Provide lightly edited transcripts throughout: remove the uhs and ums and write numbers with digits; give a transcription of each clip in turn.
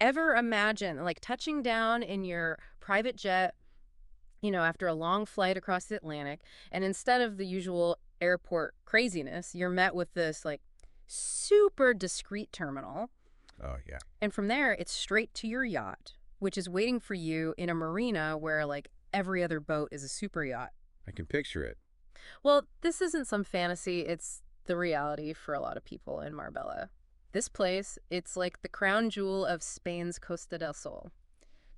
Ever imagine, like, touching down in your private jet, after a long flight across the Atlantic, and instead of the usual airport craziness, you're met with this, like, super discreet terminal. Oh, yeah. And from there, it's straight to your yacht, which is waiting for you in a marina where, like, every other boat is a super yacht. I can picture it. Well, this isn't some fantasy, it's the reality for a lot of people in Marbella. This place, it's like the crown jewel of Spain's Costa del Sol.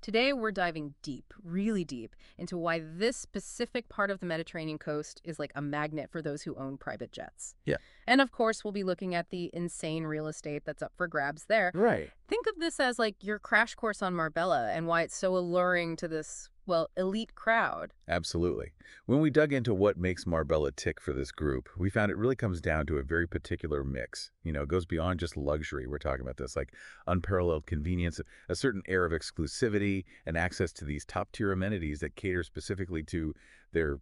Today, we're diving deep, really deep, into why this specific part of the Mediterranean coast is like a magnet for those who own private jets. Yeah. And of course, we'll be looking at the insane real estate that's up for grabs there. Right. Think of this as like your crash course on Marbella and why it's so alluring to this, well, elite crowd. Absolutely. When we dug into what makes Marbella tick for this group, we found it really comes down to a very particular mix. It goes beyond just luxury. We're talking about this, like unparalleled convenience, a certain air of exclusivity, and access to these top-tier amenities that cater specifically to their,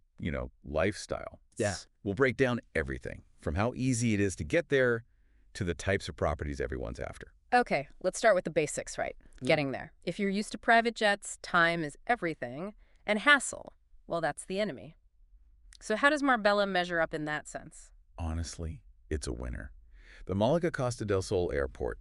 lifestyle. Yeah. We'll break down everything, from how easy it is to get there to the types of properties everyone's after. Okay, let's start with the basics, right? Yeah. Getting there. If you're used to private jets, time is everything, and hassle, well, that's the enemy. So how does Marbella measure up in that sense? Honestly, it's a winner. The Malaga Costa del Sol Airport,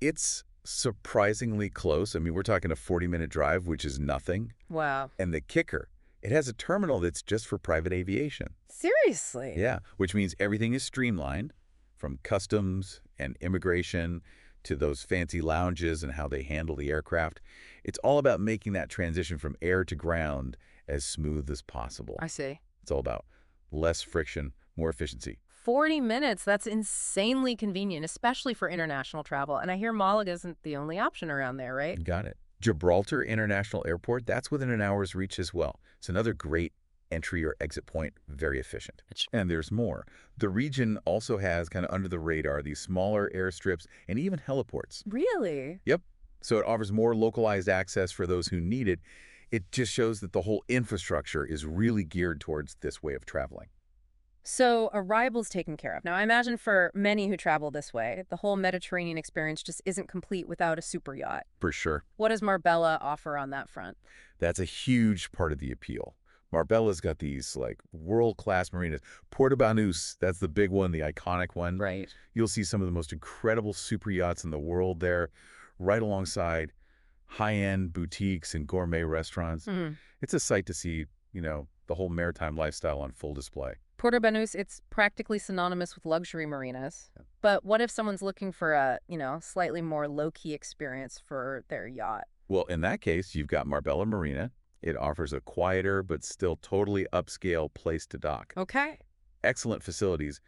it's surprisingly close. I mean, we're talking a 40-minute drive, which is nothing. Wow. And the kicker, it has a terminal that's just for private aviation. Seriously? Yeah, which means everything is streamlined, from customs and immigration to those fancy lounges and how they handle the aircraft. It's all about making that transition from air to ground as smooth as possible. I see. It's all about less friction, more efficiency. 40 minutes, that's insanely convenient, especially for international travel. And I hear Malaga isn't the only option around there, right? Got it. Gibraltar International Airport, that's within an hour's reach as well. It's another great entry or exit point, very efficient. And there's more. The region also has, kind of under the radar, these smaller airstrips and even heliports. Really? Yep. So it offers more localized access for those who need it. It just shows that the whole infrastructure is really geared towards this way of traveling. So arrivals taken care of. Now, I imagine for many who travel this way, the whole Mediterranean experience just isn't complete without a super yacht. For sure. What does Marbella offer on that front? That's a huge part of the appeal. Marbella's got these like world-class marinas. Porto Banús, that's the big one, the iconic one. Right. You'll see some of the most incredible super yachts in the world there, right alongside high-end boutiques and gourmet restaurants. Hmm. It's a sight to see, the whole maritime lifestyle on full display. Porto Banús, it's practically synonymous with luxury marinas. But what if someone's looking for a, slightly more low-key experience for their yacht? Well, in that case, you've got Marbella Marina. It offers a quieter but still totally upscale place to dock. Okay. Excellent facilities,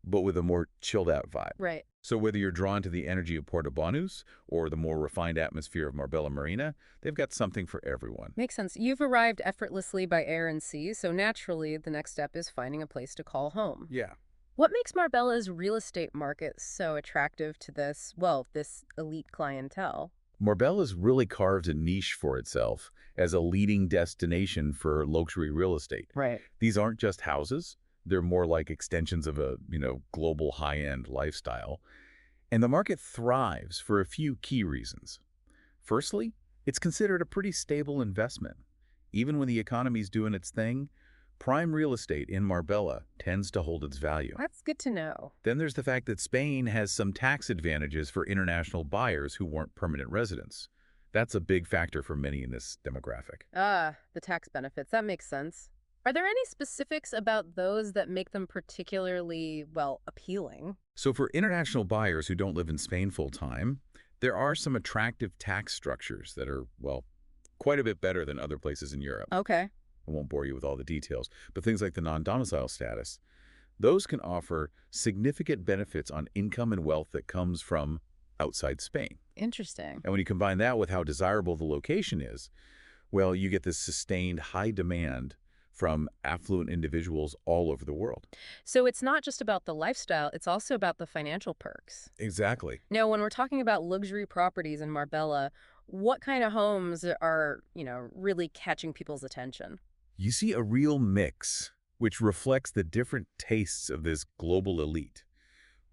but with a more chilled-out vibe. Right. So whether you're drawn to the energy of Porto Banús or the more refined atmosphere of Marbella Marina, they've got something for everyone. Makes sense. You've arrived effortlessly by air and sea, so naturally the next step is finding a place to call home. Yeah. What makes Marbella's real estate market so attractive to this elite clientele? Marbella's really carved a niche for itself as a leading destination for luxury real estate. Right. These aren't just houses. They're more like extensions of a, global high-end lifestyle. And the market thrives for a few key reasons. Firstly, it's considered a pretty stable investment. Even when the economy's doing its thing, prime real estate in Marbella tends to hold its value. That's good to know. Then there's the fact that Spain has some tax advantages for international buyers who weren't permanent residents. That's a big factor for many in this demographic. Ah, the tax benefits. That makes sense. Are there any specifics about those that make them particularly, appealing? So for international buyers who don't live in Spain full-time, there are some attractive tax structures that are, quite a bit better than other places in Europe. Okay. I won't bore you with all the details, but things like the non-domicile status, those can offer significant benefits on income and wealth that comes from outside Spain. Interesting. And when you combine that with how desirable the location is, well, you get this sustained high demand from affluent individuals all over the world. So it's not just about the lifestyle, it's also about the financial perks. Exactly. Now, when we're talking about luxury properties in Marbella, what kind of homes are, really catching people's attention? You see a real mix, which reflects the different tastes of this global elite.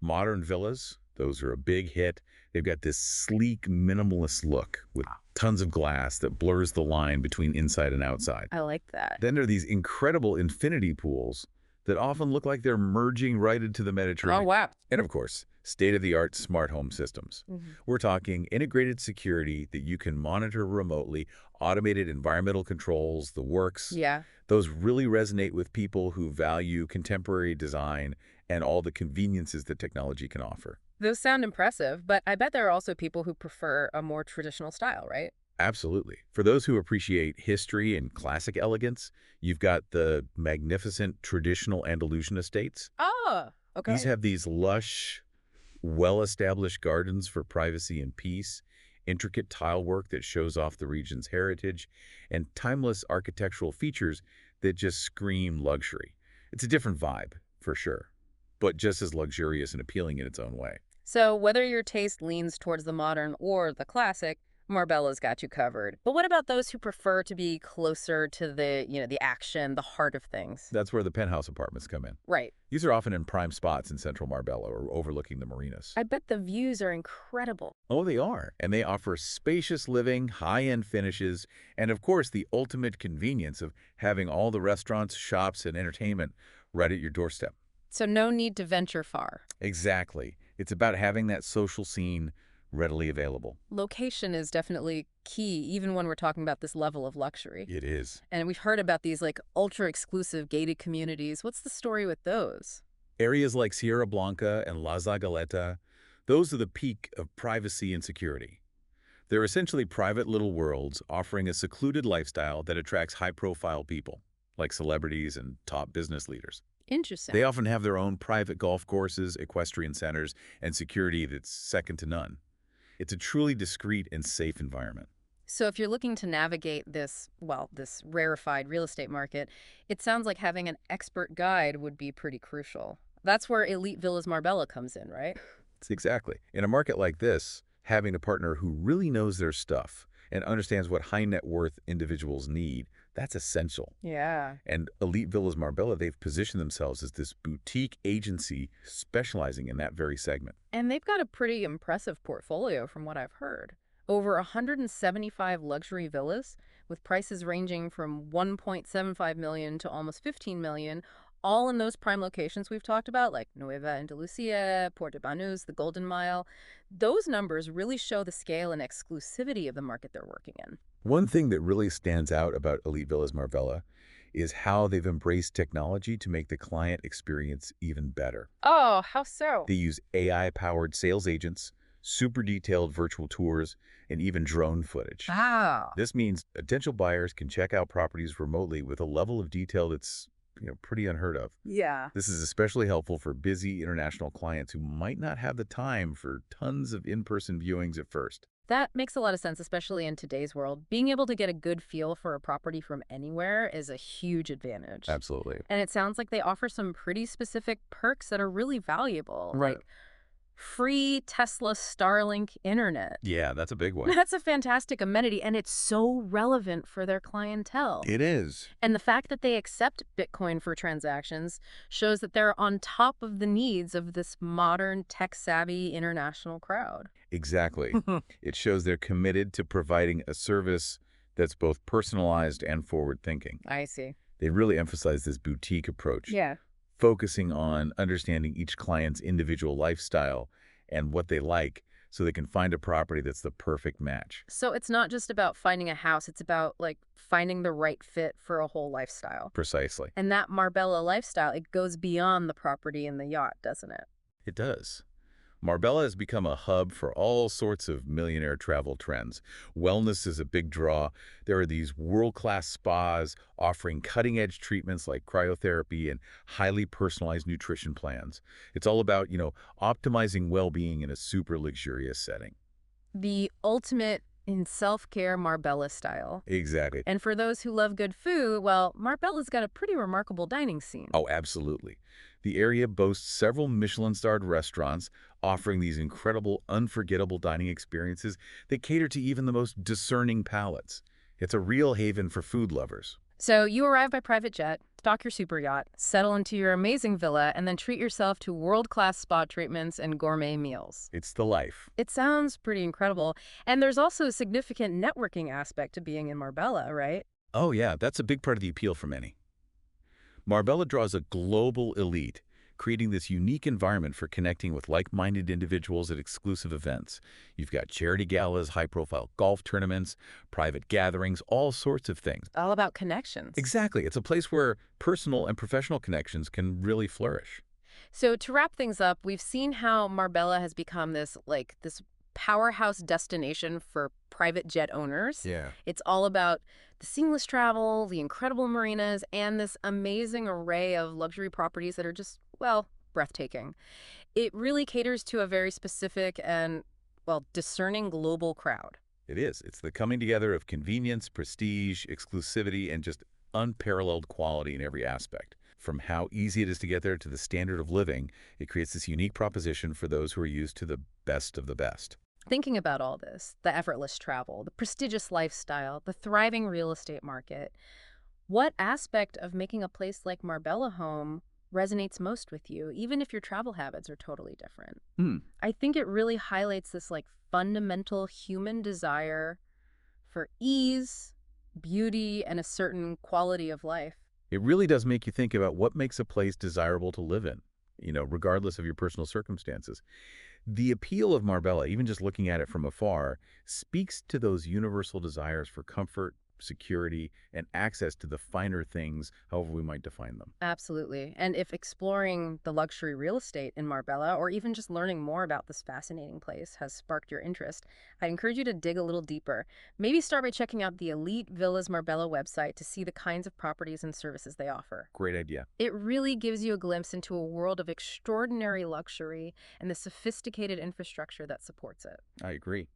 Modern villas, those are a big hit. They've got this sleek, minimalist look with tons of glass that blurs the line between inside and outside. I like that. Then there are these incredible infinity pools that often look like they're merging right into the Oh, Mediterranean. wow. And of course, state-of-the-art smart home systems. We're talking integrated security that you can monitor remotely, automated environmental controls, the works. Yeah. Those really resonate with people who value contemporary design and all the conveniences that technology can offer. Those sound impressive, but I bet there are also people who prefer a more traditional style, right? Absolutely. For those who appreciate history and classic elegance, you've got the magnificent traditional Andalusian estates. Oh, These okay. have these lush, well-established gardens for privacy and peace, intricate tile work that shows off the region's heritage, and timeless architectural features that just scream luxury. It's a different vibe, for sure, but just as luxurious and appealing in its own way. So whether your taste leans towards the modern or the classic, Marbella's got you covered. But what about those who prefer to be closer to the action, the heart of things? That's where the penthouse apartments come in. Right. These are often in prime spots in central Marbella or overlooking the marinas. I bet the views are incredible. Oh, they are. And they offer spacious living, high-end finishes, and of course the ultimate convenience of having all the restaurants, shops, and entertainment right at your doorstep. So no need to venture far. Exactly. It's about having that social scene readily available. Location is definitely key, even when we're talking about this level of luxury. It is. And we've heard about these like ultra exclusive gated communities. What's the story with those? Areas like Sierra Blanca and La Zagaleta, those are the peak of privacy and security. They're essentially private little worlds offering a secluded lifestyle that attracts high-profile people, like celebrities and top business leaders. Interesting. They often have their own private golf courses, equestrian centers, and security that's second to none. It's a truly discreet and safe environment. So if you're looking to navigate this rarefied real estate market, it sounds like having an expert guide would be pretty crucial. That's where Elite Villas Marbella comes in, right? It's exactly. In a market like this, having a partner who really knows their stuff and understands what high net worth individuals need, that's essential. Yeah. And Elite Villas Marbella, they've positioned themselves as this boutique agency specializing in that very segment. And they've got a pretty impressive portfolio from what I've heard. Over 175 luxury villas with prices ranging from 1.75 million to almost 15 million, all in those prime locations we've talked about, like Nueva Andalucia, Puerto Banús, the Golden Mile. Those numbers really show the scale and exclusivity of the market they're working in. One thing that really stands out about Elite Villas Marbella is how they've embraced technology to make the client experience even better. Oh, how so? They use AI-powered sales agents, super detailed virtual tours, and even drone footage. Wow. This means potential buyers can check out properties remotely with a level of detail that's pretty unheard of. Yeah. This is especially helpful for busy international clients who might not have the time for tons of in-person viewings at first. That makes a lot of sense, especially in today's world. Being able to get a good feel for a property from anywhere is a huge advantage. Absolutely. And it sounds like they offer some pretty specific perks that are really valuable. Right. Like free Tesla Starlink internet. Yeah, that's a big one. That's a fantastic amenity, and it's so relevant for their clientele. It is. And the fact that they accept Bitcoin for transactions shows that they're on top of the needs of this modern, tech-savvy international crowd. Exactly. It shows they're committed to providing a service that's both personalized and forward-thinking. I see. They really emphasize this boutique approach, Yeah. focusing on understanding each client's individual lifestyle and what they like so they can find a property that's the perfect match. So it's not just about finding a house, it's about like finding the right fit for a whole lifestyle. Precisely. And that Marbella lifestyle, it goes beyond the property and the yacht, doesn't it? It does. Marbella has become a hub for all sorts of millionaire travel trends. Wellness is a big draw. There are these world-class spas offering cutting-edge treatments like cryotherapy and highly personalized nutrition plans. It's all about, optimizing well-being in a super luxurious setting. The ultimate in self-care Marbella style. Exactly. And for those who love good food, well, Marbella's got a pretty remarkable dining scene. Oh, absolutely. The area boasts several Michelin-starred restaurants offering these incredible, unforgettable dining experiences that cater to even the most discerning palates. It's a real haven for food lovers. So you arrive by private jet, stock your super yacht, settle into your amazing villa, and then treat yourself to world-class spa treatments and gourmet meals. It's the life. It sounds pretty incredible. And there's also a significant networking aspect to being in Marbella, right? Oh yeah, that's a big part of the appeal for many. Marbella draws a global elite, creating this unique environment for connecting with like-minded individuals at exclusive events. You've got charity galas, high-profile golf tournaments, private gatherings, all sorts of things. All about connections. Exactly. It's a place where personal and professional connections can really flourish. So to wrap things up, we've seen how Marbella has become this powerhouse destination for private jet owners. Yeah. It's all about the seamless travel, the incredible marinas, and this amazing array of luxury properties that are just, well, breathtaking. It really caters to a very specific and, well, discerning global crowd. It is. It's the coming together of convenience, prestige, exclusivity, and just unparalleled quality in every aspect. From how easy it is to get there to the standard of living, it creates this unique proposition for those who are used to the best of the best. Thinking about all this, the effortless travel, the prestigious lifestyle, the thriving real estate market, what aspect of making a place like Marbella home resonates most with you, even if your travel habits are totally different? Hmm. I think it really highlights this fundamental human desire for ease, beauty, and a certain quality of life. It really does make you think about what makes a place desirable to live in, regardless of your personal circumstances. The appeal of Marbella, even just looking at it from afar, speaks to those universal desires for comfort, security, and access to the finer things, however we might define them. Absolutely. And if exploring the luxury real estate in Marbella, or even just learning more about this fascinating place, has sparked your interest, I'd encourage you to dig a little deeper. Maybe start by checking out the Elite Villas Marbella website to see the kinds of properties and services they offer. Great idea. It really gives you a glimpse into a world of extraordinary luxury and the sophisticated infrastructure that supports it. I agree.